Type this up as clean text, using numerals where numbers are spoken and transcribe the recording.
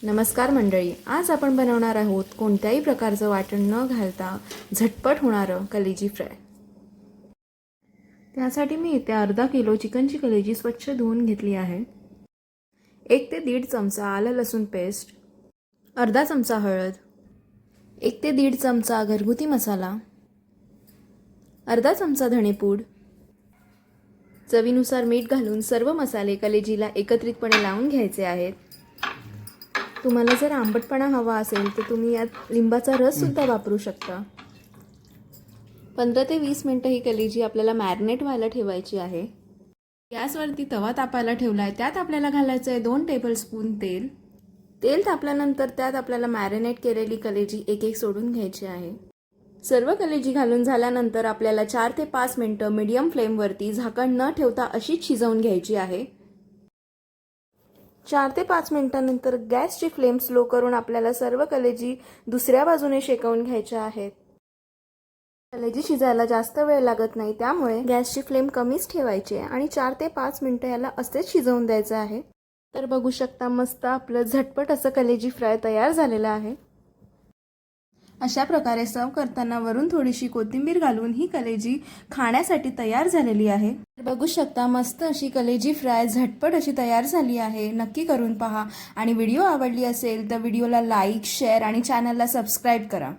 नमस्कार मंडळी, आज आपण बनवणार आहोत कोणत्याही प्रकारचं वाटण न घालता झटपट होणारं कलेजी फ्राय। त्यासाठी मी इथे अर्धा किलो चिकनची कलेजी स्वच्छ धुवून घेतली आहे। 1 ते 1.5 चमचा आलं लसूण पेस्ट, अर्धा चमचा हळद, 1 ते 1.5 चमचा घरगुती मसाला, अर्धा चमचा धणेपूड, चवीनुसार मीठ घालून सर्व मसाले कलेजीला एकत्रितपणे लावून घ्यायचे आहेत। तुम्हाला जर आंबटपणा हवा असेल तर तुम्ही यात लिंबाचा रस सुद्धा वापरू शकता। 15 ते 20 मिनिटं ही कलेजी आपल्याला मॅरिनेट व्हायला ठेवायची आहे। गॅसवरती तवा तापायला ठेवला आहे, त्यात आपल्याला घालायचं आहे 2 टेबलस्पून तेल। तेल तापल्यानंतर त्यात आपल्याला मॅरिनेट केलेली कलेजी एक एक सोडून घ्यायची आहे। सर्व कलेजी घालून झाल्यानंतर आपल्याला 4 ते 5 मिनिटं मीडियम फ्लेमवरती झाकण न ठेवता अशीच शिजवून घ्यायची आहे। 4 ते 5 मिनिटांनंतर गॅसची फ्लेम स्लो करून आपल्याला सर्व कलेजी दुसऱ्या बाजूने शेकवून घ्यायच्या आहेत। कलेजी शिजायला जास्त वेळ लागत नाही, त्यामुळे गॅसची फ्लेम कमीच ठेवायची आहे आणि 4 ते 5 मिनिटं याला असेच शिजवून द्यायचं आहे। तर बघू शकता, मस्त आपलं झटपट असं कलेजी फ्राय तयार झालेलं आहे। अशा प्रकारे सर्व करताना वरून थोडीशी कोथिंबीर घालून ही कलेजी खाण्यासाठी तयार झालेली आहे। बघू शकता, मस्त अशी कलेजी फ्राय झटपट अशी तयार झाली आहे। नक्की करून पहा आणि व्हिडिओ आवडली असेल तर व्हिडिओला लाईक, शेअर आणि चॅनलला सबस्क्राईब करा।